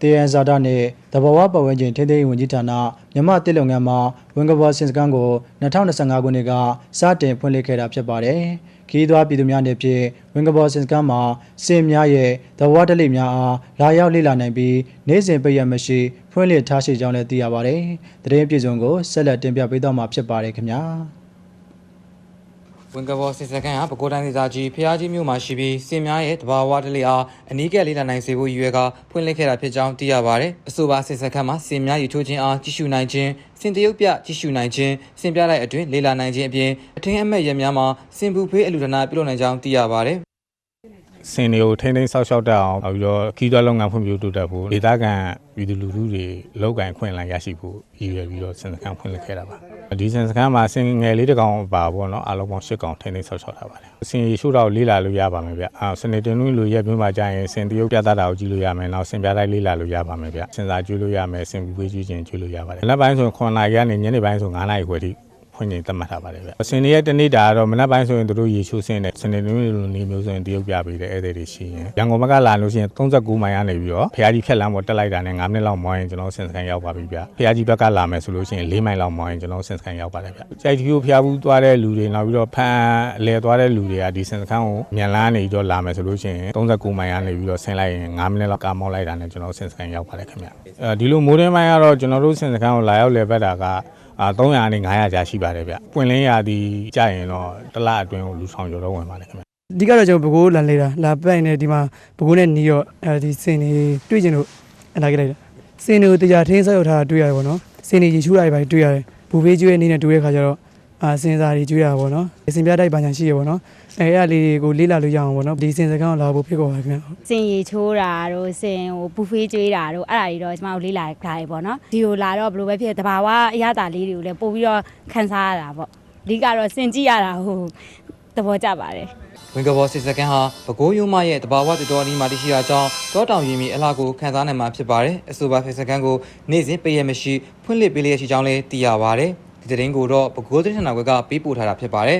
တေယန်ဇာတာနဲ့တဘာဝပတ်ဝန်းကျင်ထိန်းသိမ်းရေးဝန်ကြီးဌာနမြန်မာတစ်လုပ်ငန်းမှာဝင်ကဘောစင်စကန်ကို2025ခုနှစ်ကစတင်ဖွင့်လှစ်ခဲ့တာဖြစ်ပါတယ်။ခီးသွွားပြည်သူများအနေဖြင့်ဝင်ကဘောစင်စကန်မှာစင်များရဲ့တဘာဝဓလေ့များအားလာရောက်လေ့လာနိုင်ပြီးနေ့စဉ်ပိတ်ရက်မရှိဖွင့်လှစ်ထားရှိကြောင်းလည်းသိရပါတယ်။သတင်းပြည်စုံကိုဆက်လက်တင်ပြပေးသွားမှာဖြစ်ပါတယ်ခင်ဗျာ။ဝင်ကဘောစစ်စကန်ဟာပဲခူးတိုင်းဒေသကြီးဖျားကြီးမြို့မှာရှိပြီးစင်များရဲ့တဘာဝဓလေ့အားအနီးကပ်လေ့လာနိုင်စေဖို့ရည်ရွယ်ကဖွင့်လှစ်ခဲ့တာဖြစ်ကြောင်းသိရပါတယ်။အဆိုပါစစ်စကန်မှာစင်များရည်ချိုးခြင်းအားကြည့်ရှုနိုင်ခြင်းစင်တရုပ်ပြကြည့်ရှုနိုင်ခြင်းစင်ပြလိုက်အတွင်းလေ့လာနိုင်ခြင်းအပြင်အထင်အမှတ်ရများမှာစင်ပူဖေးအလူဒနာပြုလုပ်နိုင်ကြောင်းသိရပါတယ်။စင်တွေကိုထိန်းသိမ်းဆောက်ရှောက်တတ်အောင်ပြီးတော့ခီးသွွားလုပ်ငန်းဖွံ့ဖြိုးတိုးတက်ဖို့ဒေသခံပြည်သူလူထုတွေလောက်ကိုင်ခွင့်လန်းရရှိဖို့ရည်ရွယ်ပြီးတော့စင်စကန်ဖွင့်လှစ်ခဲ့တာပါဒီစင်စကန်မှာစင်ငယ်လေးတစ်ကောင်ပါပေါ့နော်အားလုံးပေါင်း10ကောင်ထိန်းသိမ်းဆောက်ရှောက်ထားပါတယ်စင်ရီရှို့တော့လေးလာလို့ရပါမယ်ဗျစနေတင်လို့လိုရက်ပြင်းမှာကြာရင်စင်တရုပ်ပြသတာကိုကြည့်လို့ရမယ်နောက်စင်ပြတိုင်းလေးလာလို့ရပါမယ်ဗျစင်စာကျွေးလို့ရမယ်စင်ပူပေးကျွေးခြင်းကျွေးလို့ရပါတယ်လက်ပိုင်းဆို9နာရီကနေညနေပိုင်းဆို9နာရီခွဲထိဖွင့်နေသတ်မှတ်ထားပါတယ်ဗျ။စင်တွေရဲ့တနေ့တာကတော့မနက်ပိုင်းဆိုရင်တို့ရေချိုးစင်းတဲ့စနေနေ့လိုနေမျိုးဆိုရင်တရုပ်ပြပေးတဲ့ဧည့်သည်တွေရှိရင်ရန်ကုန်ဘက်ကလာလို့ရှိရင်39မိုင်ကနေပြီးတော့ဖျားကြီးဖြတ်လမ်းပေါ်တက်လိုက်တာနဲ့9မိနစ်လောက်မောင်းရင်ကျွန်တော်စင်စကန်ရောက်ပါပြီဗျ။ဖျားကြီးဘက်ကလာမယ်ဆိုလို့ရှိရင်4မိုင်လောက်မောင်းရင်ကျွန်တော်စင်စကန်ရောက်ပါတယ်ဗျ။ကြိုက်တီကိုဖျားဘူးသွားတဲ့လူတွေနောက်ပြီးတော့ဖန်လဲသွားတဲ့လူတွေကဒီစင်စကန်ကိုမြန်လန်းနေပြီးတော့လာမယ်ဆိုလို့ရှိရင်39မိုင်ကနေပြီးတော့ဆင်းလိုက်ရင်9မိနစ်လောက်ကားမောင်းလိုက်တာနဲ့ကျွန်တော်စင်စကန်ရောက်ပါတယ်ခင်ဗျ။ဒီလိုမိုးတင်းပိုင်းကတော့ကျွန်တော်တို့စင်စကန်ကိုလာရောက်လည်ပတ်တာက300နဲ့900ကြာရှိပါတယ်ဗျ။ပွင့်လင်းရာဒီကြာရင်တော့တစ်လအတွင်းကိုလူဆောင်ကျော်တော့ဝင်ပါတယ်ခင်ဗျ။အဓိကတော့ကျွန်တော်ပဲခူးလန်လေတာလာပိုက်နေဒီမှာပဲခူးနဲ့နီးတော့ဒီစင်တွေတွေ့ကျင်လို့လာခဲ့လိုက်တာစင်တွေကိုတရားထင်းဆောက်ထားတာတွေ့ရတယ်ပေါ့နော်စင်တွေရေချိုးတာတွေတွေ့ရတယ်ဘူဖေးကျွေးအနေနဲ့တွေ့တဲ့ခါကျတော့စင်စာတွေကျွေးတာပေါ့နော်စင်ပြတိုက်ပညာရှိရပေါ့နော်အဲ့အလေးတွေကိုလေးလာလို့ရအောင်ပေါ့နော်ဒီစင်စကန်ကိုလာဖို့ဖိတ်ခေါ်ပါခင်ဗျစင်ရီချိုးတာတို့စင်ဟိုဘူဖေးကျွေးတာတို့အဲ့ဒါတွေတော့ကျွန်တော်တို့လေးလာထားရပေါ့နော်ဒီကိုလာတော့ဘယ်လိုပဲဖြစ်တဘာဝအရသာလေးတွေကိုလည်းပို့ပြီးတော့ခန်းစားရတာပေါ့အဓိကတော့စင်ကြည့်ရတာဟိုသဘောကျပါတယ်ဝင်ကဘောစစ်စကန်ဟာပဲခူးရိုးမရဲ့တဘာဝတတော်အနီးမှာတရှိတာကြောင့်တောတောင်ရင်းမီအလားကိုခန်းစားနိုင်မှာဖြစ်ပါတယ်အဆိုပါစစ်စကန်ကိုနေ့စဉ်ပိတ်ရက်မရှိဖွင့်လှစ်ပေးလျက်ရှိကြောင်းလည်းသိရပါတယ်ဒီသတင်းကိုတော့ပဲခူးသတင်းဌာနကပေးပို့ထားတာဖြစ်ပါတယ်